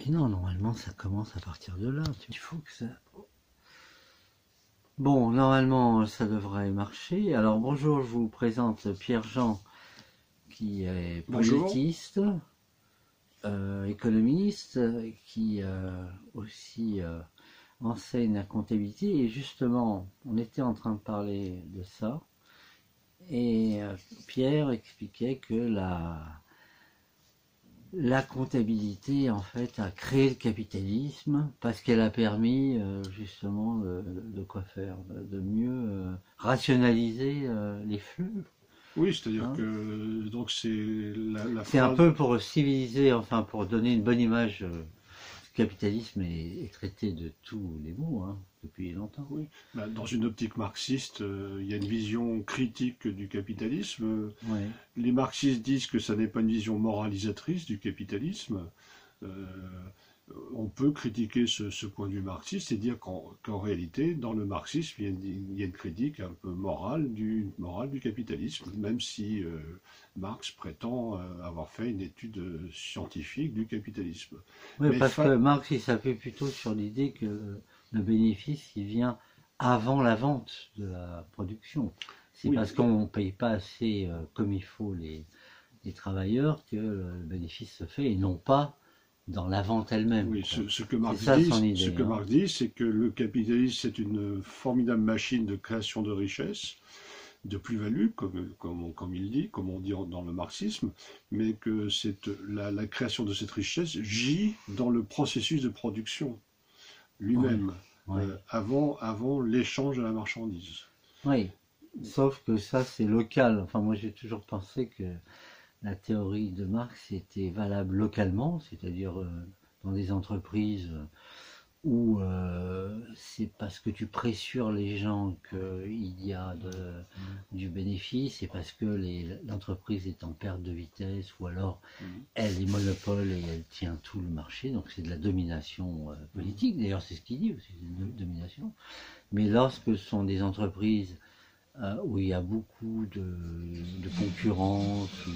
non, normalement ça commence à partir de là. Il faut que ça... Bon, normalement ça devrait marcher. Alors bonjour, je vous présente Pierre-Jean, qui est Bonjour. politiste, économiste, qui aussi enseigne la comptabilité. Et justement, on était en train de parler de ça. Et Pierre expliquait que la comptabilité, en fait, a créé le capitalisme parce qu'elle a permis, justement, de quoi faire, de mieux rationaliser les flux. Oui, c'est-à-dire Hein. que donc c'est la C'est un phrase. peu pour civiliser, enfin, pour donner une bonne image. Le capitalisme est traité de tous les mots, hein, depuis longtemps. Oui, dans une optique marxiste, il y a une vision critique du capitalisme. Ouais. Les marxistes disent que ça n'est pas une vision moralisatrice du capitalisme. Euh, on peut critiquer ce point de vue marxiste et dire qu'en réalité, dans le marxisme, il y a une critique un peu morale du capitalisme, même si Marx prétend avoir fait une étude scientifique du capitalisme. Oui, Mais parce que Marx, il s'appuie plutôt sur l'idée que le bénéfice, il vient avant la vente de la production. C'est oui, parce qu'on ne paye pas assez comme il faut les travailleurs que le bénéfice se fait, et non pas dans la vente elle-même. oui, ce que C'est ça son idée. ce que Marx dit, c'est que le capitalisme, c'est une formidable machine de création de richesse, de plus-value, comme il dit, comme on dit dans le marxisme, mais que la création de cette richesse gît dans le processus de production lui-même, Oui. avant l'échange de la marchandise. Oui, sauf que ça c'est local. Enfin, moi j'ai toujours pensé que la théorie de Marx était valable localement, c'est-à-dire dans des entreprises où c'est parce que tu pressures les gens qu'il y a du bénéfice, et parce que l'entreprise est en perte de vitesse, ou alors elle est monopole et elle tient tout le marché, donc c'est de la domination politique. D'ailleurs c'est ce qu'il dit aussi, c'est une domination. Mais lorsque ce sont des entreprises où il y a beaucoup de concurrence, ou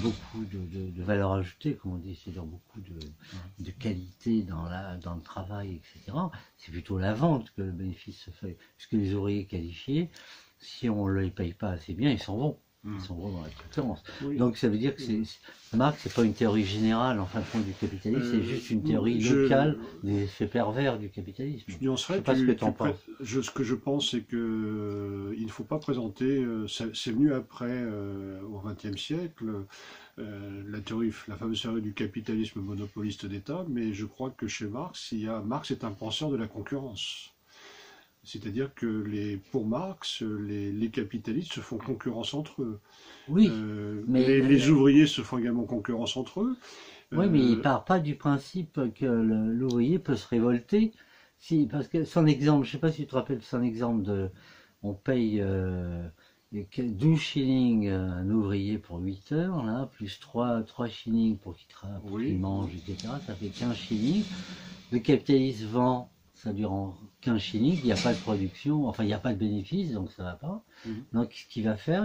beaucoup de valeur ajoutée, comme on dit, c'est-à-dire beaucoup de qualité dans le travail, etc. C'est plutôt la vente que le bénéfice se fait. Puisque les ouvriers qualifiés, si on ne les paye pas assez bien, ils s'en vont. Ils s'en vont dans la concurrence. Oui. Donc ça veut dire que Marx, c'est pas une théorie générale en fin de compte du capitalisme, c'est juste une théorie locale des effets pervers du capitalisme. Je nuancerais, je sais pas ce que tu en penses. Ce que je pense, c'est que il ne faut pas présenter. C'est venu après, au XXe siècle, la fameuse théorie du capitalisme monopoliste d'État. Mais je crois que chez Marx, Marx est un penseur de la concurrence. C'est-à-dire que pour Marx, les capitalistes se font concurrence entre eux. Oui, mais les ouvriers se font également concurrence entre eux. Oui, mais il part pas du principe que l'ouvrier peut se révolter. Si, parce que son exemple, je sais pas si tu te rappelles son exemple on paye 12 shillings à un ouvrier pour 8 heures, là, plus 3 shillings pour qu'il mange, etc. Ça fait 15 shillings. Le capitaliste vend, ça lui rend 15 shillings, il n'y a pas de production, enfin il n'y a pas de bénéfice, donc ça va pas. Donc ce qu'il va faire,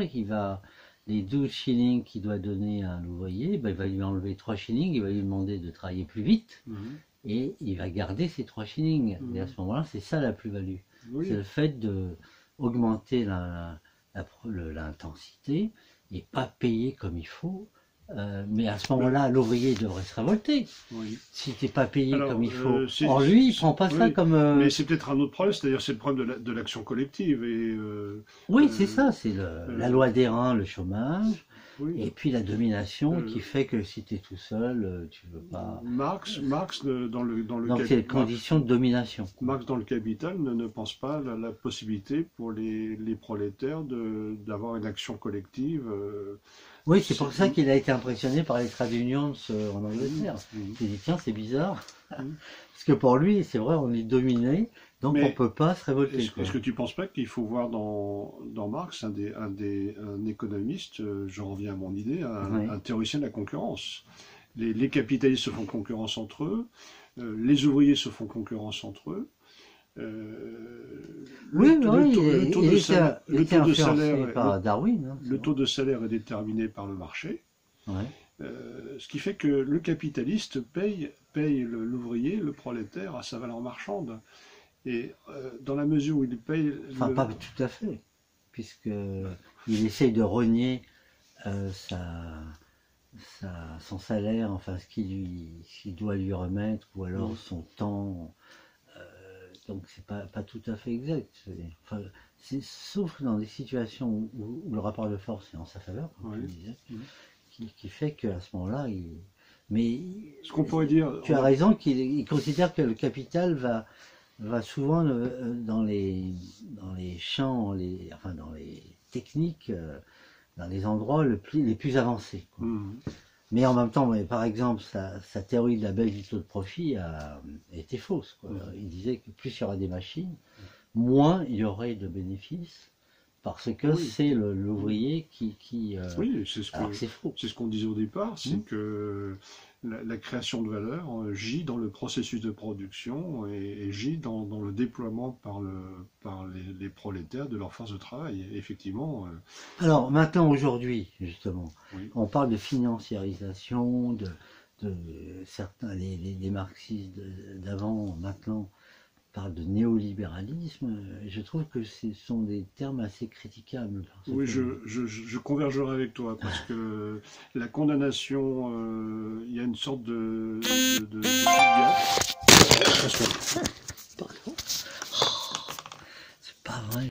les 12 shillings qu'il doit donner à l'ouvrier, ben, il va lui enlever 3 shillings, il va lui demander de travailler plus vite, et il va garder ces 3 shillings. Et à ce moment-là, c'est ça la plus-value. C'est le fait d'augmenter l'intensité et pas payer comme il faut. Mais à ce moment-là, l'ouvrier devrait se révolter. Si t'es pas payé comme il faut. Or lui, il prend pas ça comme. Mais c'est peut-être un autre problème, c'est-à-dire c'est le problème de l'action collective. Oui, c'est ça, c'est la loi d'airain, le chômage, et puis la domination qui fait que si t'es tout seul, tu veux pas. Marx dans le donc c'est les conditions de domination. Marx dans le Capital ne pense pas la possibilité pour les prolétaires d'avoir une action collective. Oui, c'est pour ça qu'il a été impressionné par les trade unions en Angleterre. Il s'est dit, tiens, c'est bizarre. Parce que pour lui, c'est vrai, on est dominé, donc on ne peut pas se révolter. Est-ce que tu ne penses pas qu'il faut voir dans Marx un économiste, je reviens à mon idée, un théoricien de la concurrence. Les capitalistes se font concurrence entre eux, les ouvriers se font concurrence entre eux. Le taux de salaire par Darwin. Hein, le taux de salaire est déterminé par le marché. Ce qui fait que le capitaliste paye l'ouvrier, le prolétaire, à sa valeur marchande. Et dans la mesure où il paye... Enfin, pas tout à fait, puisque il essaye de rogner son salaire, enfin ce qu'il doit lui remettre, ou alors son temps. Donc c'est pas tout à fait exact. Enfin, sauf dans des situations où le rapport de force est en sa faveur, comme tu disais, qui fait qu'à ce moment-là, mais ce qu'on pourrait dire, tu as raison qu'il considère que le capital va souvent dans les champs, enfin dans les techniques, dans les endroits les plus avancés, quoi. Mais en même temps, par exemple, sa théorie de la baisse du taux de profit était fausse, quoi. Il disait que plus il y aura des machines, moins il y aurait de bénéfices, parce que c'est l'ouvrier qui oui, c'est faux. C'est ce qu'on disait au départ, c'est que la création de valeur gît dans le processus de production et gît dans le déploiement par les prolétaires de leur force de travail. Et effectivement. Alors maintenant, aujourd'hui, justement, on parle de financiarisation, de certains, les marxistes d'avant, maintenant, parlent de néolibéralisme. Je trouve que ce sont des termes assez critiquables. Oui, je convergerai avec toi, parce que la condamnation, il y a une sorte de... Pardon.